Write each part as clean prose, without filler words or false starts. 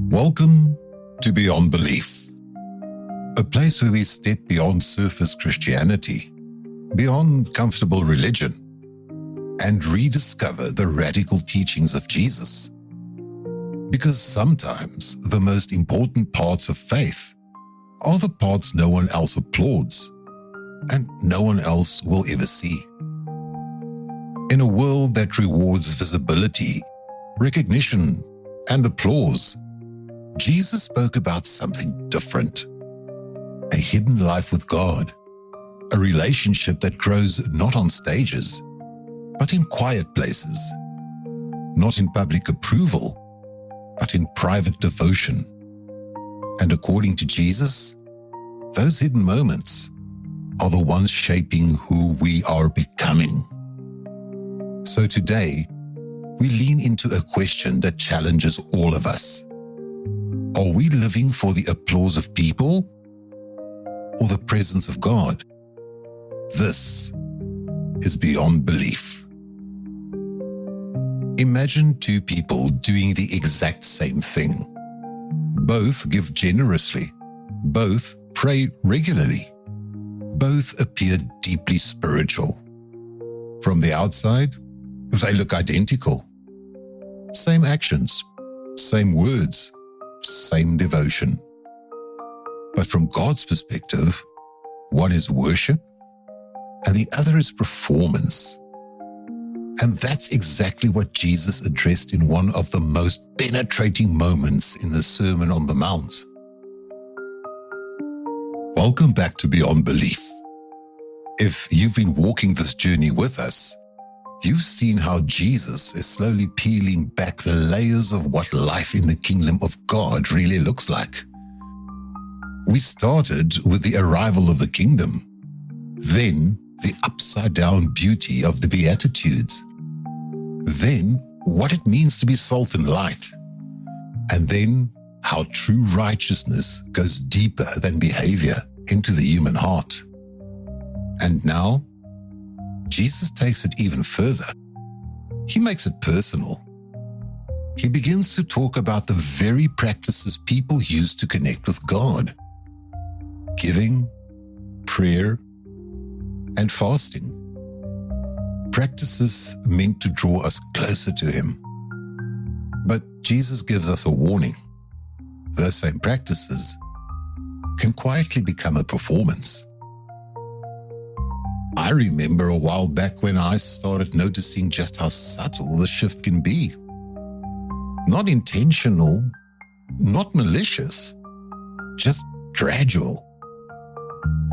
Welcome to Beyond Belief, a place where we step beyond surface Christianity, beyond comfortable religion, and rediscover the radical teachings of Jesus. Because sometimes the most important parts of faith are the parts no one else applauds and no one else will ever see. In a world that rewards visibility, recognition, and applause, Jesus spoke about something different. A hidden life with God, a relationship that grows not on stages, but in quiet places, not in public approval, but in private devotion. And according to Jesus, those hidden moments are the ones shaping who we are becoming. So today, we lean into a question that challenges all of us. Are we living for the applause of people or the presence of God? This is Beyond Belief. Imagine two people doing the exact same thing. Both give generously. Both pray regularly. Both appear deeply spiritual. From the outside, they look identical. Same actions, same words, same devotion. But from God's perspective, one is worship and the other is performance. And that's exactly what Jesus addressed in one of the most penetrating moments in the Sermon on the Mount. Welcome back to Beyond Belief. If you've been walking this journey with us, you've seen how Jesus is slowly peeling back the layers of what life in the kingdom of God really looks like. We started with the arrival of the kingdom, then the upside-down beauty of the Beatitudes, then what it means to be salt and light, and then how true righteousness goes deeper than behavior into the human heart. And now, Jesus takes it even further. He makes it personal. He begins to talk about the very practices people use to connect with God: giving, prayer, and fasting. Practices meant to draw us closer to Him. But Jesus gives us a warning. Those same practices can quietly become a performance. I remember a while back when I started noticing just how subtle the shift can be. Not intentional, not malicious, just gradual.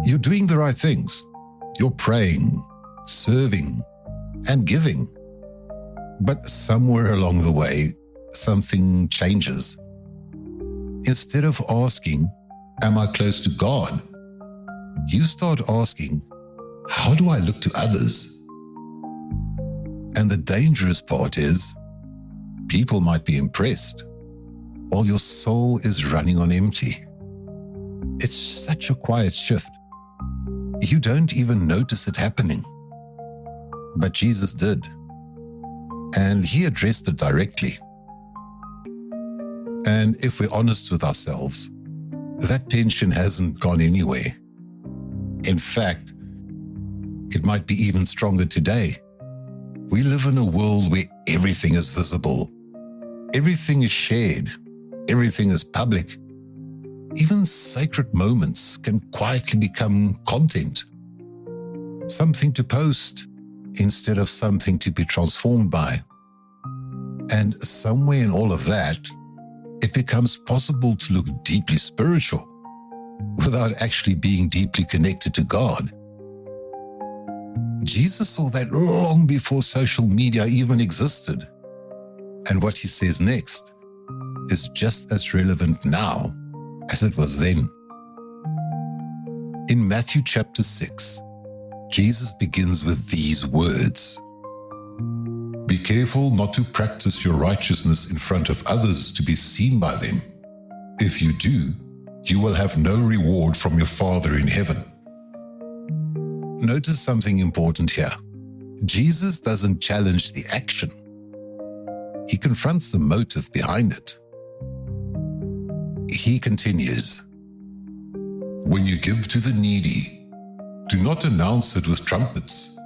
You're doing the right things. You're praying, serving, and giving. But somewhere along the way, something changes. Instead of asking, "Am I close to God?" you start asking, "How do I look to others?" And the dangerous part is, people might be impressed while your soul is running on empty. It's such a quiet shift. You don't even notice it happening. But Jesus did. And He addressed it directly. And if we're honest with ourselves, that tension hasn't gone anywhere. In fact, it might be even stronger today. We live in a world where everything is visible. Everything is shared. Everything is public. Even sacred moments can quietly become content. Something to post instead of something to be transformed by. And somewhere in all of that, it becomes possible to look deeply spiritual without actually being deeply connected to God. Jesus saw that long before social media even existed. And what He says next is just as relevant now as it was then. In Matthew chapter 6, Jesus begins with these words: "Be careful not to practice your righteousness in front of others to be seen by them. If you do, you will have no reward from your Father in heaven." Notice something important here. Jesus doesn't challenge the action. He confronts the motive behind it. he continues, "When you give to the needy, do not announce it with trumpets."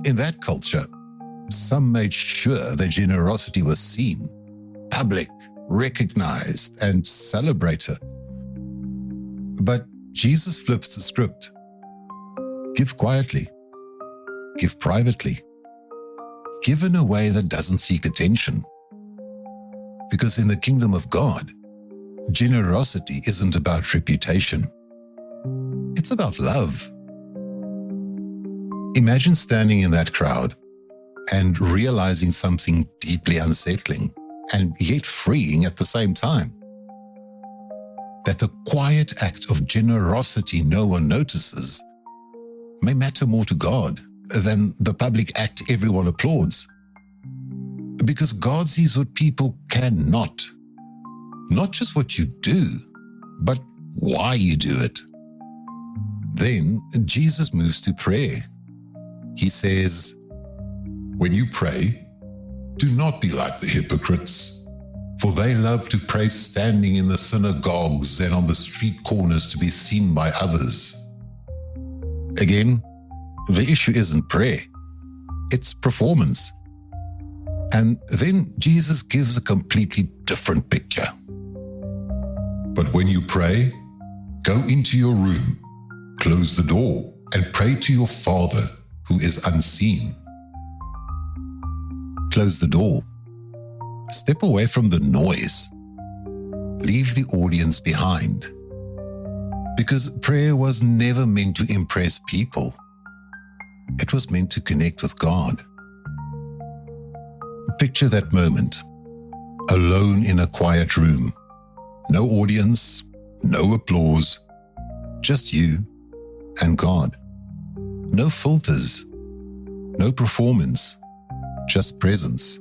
In that culture, some made sure their generosity was seen, public, recognized, and celebrated. But Jesus flips the script. Give quietly. Give privately. Give in a way that doesn't seek attention. Because in the kingdom of God, generosity isn't about reputation. It's about love. Imagine standing in that crowd and realizing something deeply unsettling and yet freeing at the same time. That the quiet act of generosity no one notices may matter more to God than the public act everyone applauds. Because God sees what people cannot. Not just what you do, but why you do it. Then Jesus moves to prayer. He says, "When you pray, do not be like the hypocrites, for they love to pray standing in the synagogues and on the street corners to be seen by others." Again, the issue isn't prayer, it's performance. And then Jesus gives a completely different picture. "But when you pray, go into your room, close the door, and pray to your Father who is unseen." Close the door. Step away from the noise. Leave the audience behind. Because prayer was never meant to impress people. It was meant to connect with God. Picture that moment, alone in a quiet room. No audience, no applause, just you and God. No filters, no performance, just presence.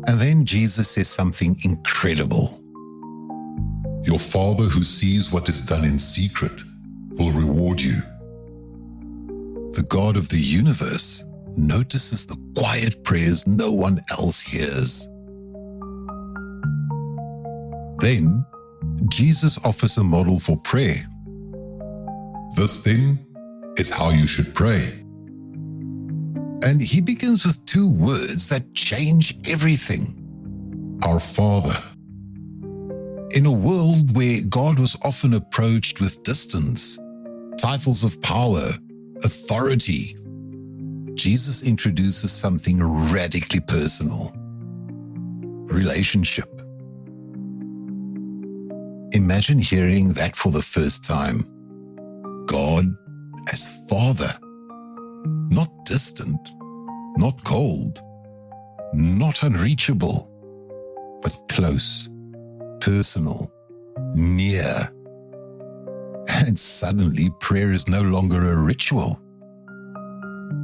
And then Jesus says something incredible. "Your Father who sees what is done in secret will reward you." The God of the universe notices the quiet prayers no one else hears. Then, Jesus offers a model for prayer. "This then is how you should pray." And he begins with two words that change everything. "Our Father." In a world where God was often approached with distance, titles of power, authority, Jesus introduces something radically personal: relationship. Imagine hearing that for the first time. God as Father. Not distant, not cold, not unreachable, but close, personal, near. And suddenly prayer is no longer a ritual.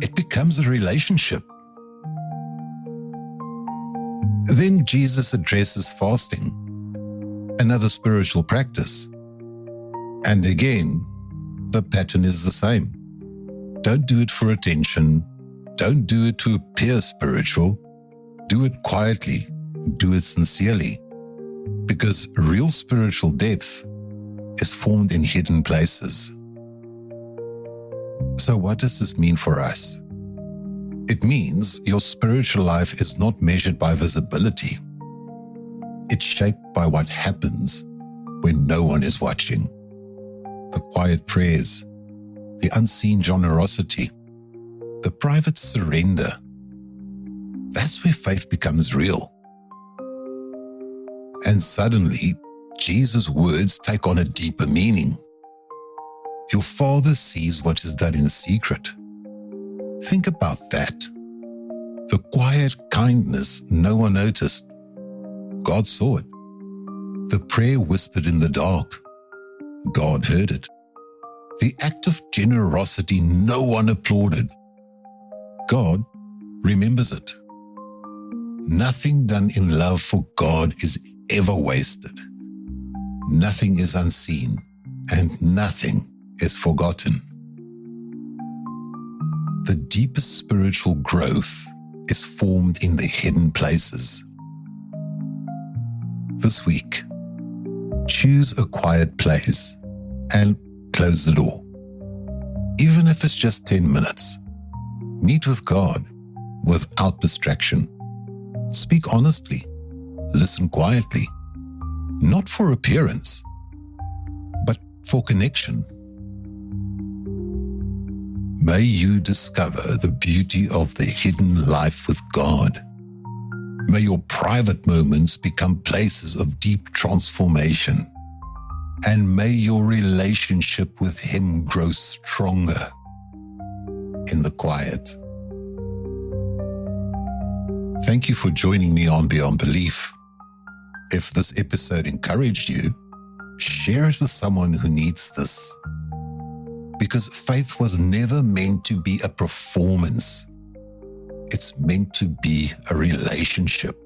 It becomes a relationship. Then Jesus addresses fasting, another spiritual practice. And again, the pattern is the same. Don't do it for attention. Don't do it to appear spiritual. Do it quietly. Do it sincerely. Because real spiritual depth is formed in hidden places. So what does this mean for us? It means your spiritual life is not measured by visibility. It's shaped by what happens when no one is watching. The quiet prayers, the unseen generosity, the private surrender. That's where faith becomes real. And suddenly, Jesus' words take on a deeper meaning. Your Father sees what is done in secret. Think about that. The quiet kindness no one noticed. God saw it. The prayer whispered in the dark. God heard it. The act of generosity no one applauded. God remembers it. Nothing done in love for God is ever wasted. Nothing is unseen, and nothing is forgotten. The deepest spiritual growth is formed in the hidden places. This week, choose a quiet place and close the door. Even if it's just 10 minutes, meet with God without distraction. Speak honestly. Listen quietly. Not for appearance, but for connection. May you discover the beauty of the hidden life with God. May your private moments become places of deep transformation. And may your relationship with Him grow stronger in the quiet. Thank you for joining me on Beyond Belief. If this episode encouraged you, share it with someone who needs this. Because faith was never meant to be a performance. It's meant to be a relationship.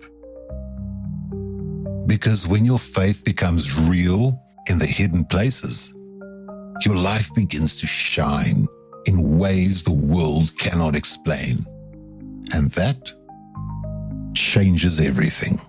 Because when your faith becomes real in the hidden places, your life begins to shine in ways the world cannot explain. And that changes everything.